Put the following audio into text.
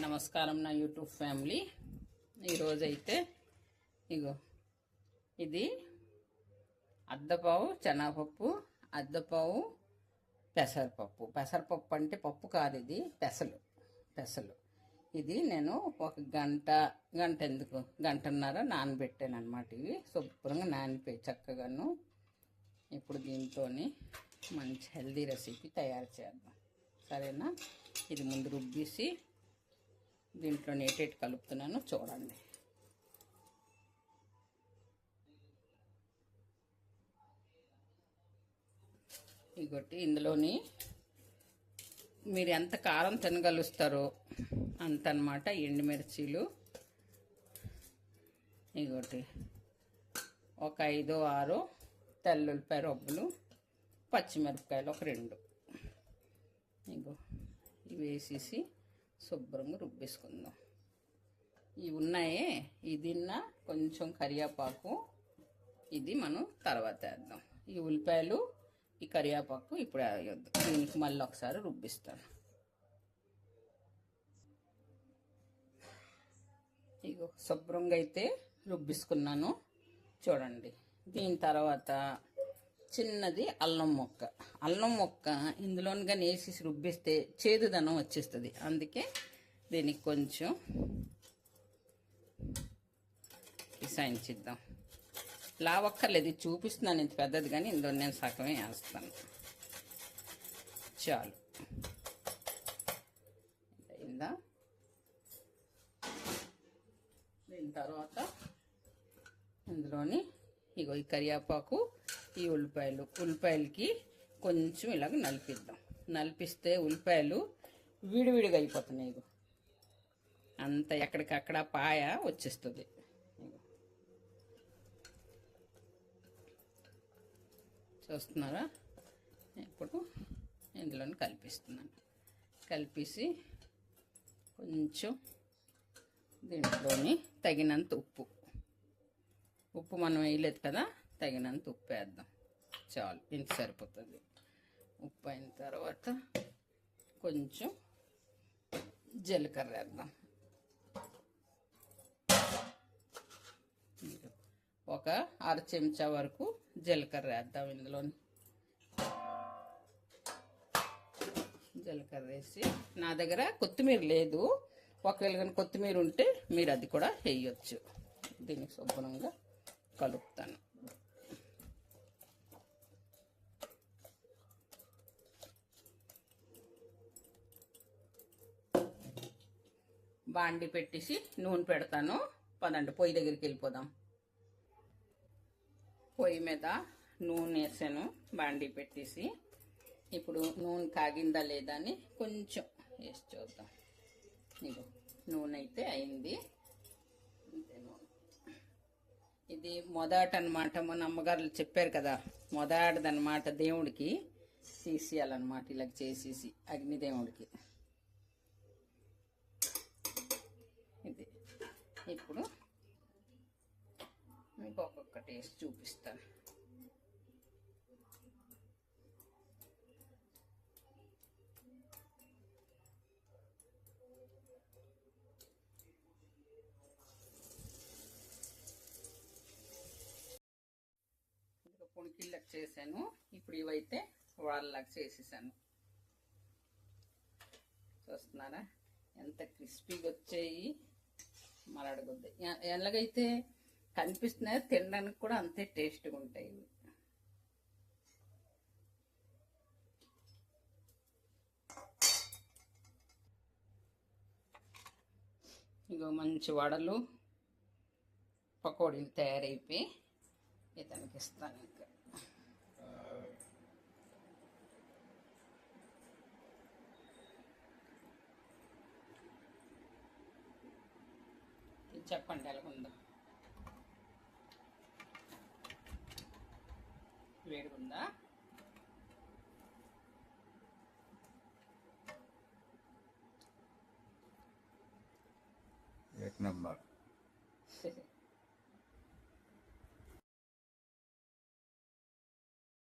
నమస్కారం నా YouTube family. ఈరోజైతే ఇగో ఇది అద్దపావు శనగపప్పు, అద్దపావు పెసరపప్పు అంటే పప్పు కాదు, ఇది పెసలు. ఇది నేను ఒక గంట ఎందుకు గంటన్నర నానబెట్టాను అనమాట. ఇవి శుభ్రంగా నానిపోయి చక్కగాను. ఇప్పుడు దీంతో మంచి హెల్దీ రెసిపీ తయారు చేద్దాం, సరేనా? ఇది ముందు రుబ్బేసి దీంట్లో నేటేటి కలుపుతున్నాను, చూడండి. ఇంకోటి ఇందులోని మీరు ఎంత కారం తినగలుస్తారో అంత అన్నమాట. ఎండుమిర్చీలు ఇంకోటి ఒక 5-6 తెల్లుల్లిపాయ రొబ్బలు, పచ్చిమిరపకాయలు ఒక 2 ఇగో ఇవి వేసేసి శుభ్రంగా రుబ్బేసుకుందాం. ఇవి ఉన్నాయే, ఇదిన్న కొంచెం కరివేపాకు, ఇది మనం తర్వాత వేద్దాం. ఈ ఉల్లిపాయలు, ఈ కరివేపాకు ఇప్పుడు వేయొద్దు. దీనికి మళ్ళీ ఒకసారి రుబ్బిస్తాను. ఇగో శుభ్రంగా అయితే రుబ్బిసుకున్నాను, చూడండి. దీని తర్వాత చిన్నది అల్లం మొక్క ఇందులోనిగా వేసేసి రుబ్బిస్తే చేదుదనం వచ్చేస్తుంది. అందుకే దీనికి కొంచెం పిసాయించిద్దాం. లావక్కర్లేదు, ఇది చూపిస్తున్నాను ఇంత పెద్దది, కానీ ఇందులో నేను సగమే వేస్తాను, చాలు. అయిందా? దీని తర్వాత ఇందులోని ఇగో ఈ కరివేపాకు, ఈ ఉల్లిపాయలకి కొంచెం ఇలాగ నలిపిద్దాం. నలిపిస్తే ఉల్లిపాయలు విడివిడిగా అయిపోతున్నాయి. ఇగో అంత ఎక్కడికక్కడ పాయ వచ్చేస్తుంది. చూస్తున్నారా? ఇప్పుడు ఇందులోని కలిపిస్తున్నాను. కలిపేసి కొంచెం దీంట్లోని తగినంత ఉప్పు మనం వేయలేదు కదా, తగినంత ఉప్పు వేద్దాం, చాలు. ఇంత సరిపోతుంది. ఉప్పు అయిన తర్వాత కొంచెం జీలకర్ర వేద్దాం, ఒక 1/2 చెంచా వరకు జీలకర్ర వేద్దాం. ఇందులోని జీలకర్ర వేసి, నా దగ్గర కొత్తిమీర లేదు, ఒకవేళ కానీ కొత్తిమీర ఉంటే మీరు అది కూడా వేయొచ్చు. దీనికి శుభ్రంగా కలుపుతాను. బాండి పెట్టేసి నూనె పెడతాను. పదండి పొయ్యి దగ్గరికి వెళ్ళిపోదాం. పొయ్యి మీద నూనె వేసాను, బాండి పెట్టేసి. ఇప్పుడు నూనె కాగిందా లేదా అని కొంచెం వేసి చూద్దాం. ఇగో నూనె అయితే అయింది. అంతే నూనె. ఇది మొదట అనమాట, మన అమ్మగారులు చెప్పారు కదా, మొదటిదనమాట. దేవుడికి తీసేయాలన్నమాట, ఇలా చేసేసి అగ్నిదేవుడికి. ఇది ఇప్పుడు మీకు ఒక్కొక్క టేస్ట్ చూపిస్తాను. పొణికిళ్ళకి చేశాను, ఇప్పుడు ఇవైతే వాళ్ళకి చేసేసాను. చూస్తున్నారా ఎంత క్రిస్పీగా వచ్చాయి, మరి అడగొద్దు. ఎలాగైతే కనిపిస్తున్నాయో తినడానికి కూడా అంతే టేస్ట్గా ఉంటాయి. ఇగో మంచి వడలు, పకోడీలు తయారైపోయి ఇతనికి ఇస్తాను. ఇంకా చెప్పండి ఎలాగుందో, వేడిగుందా? एक नंबर.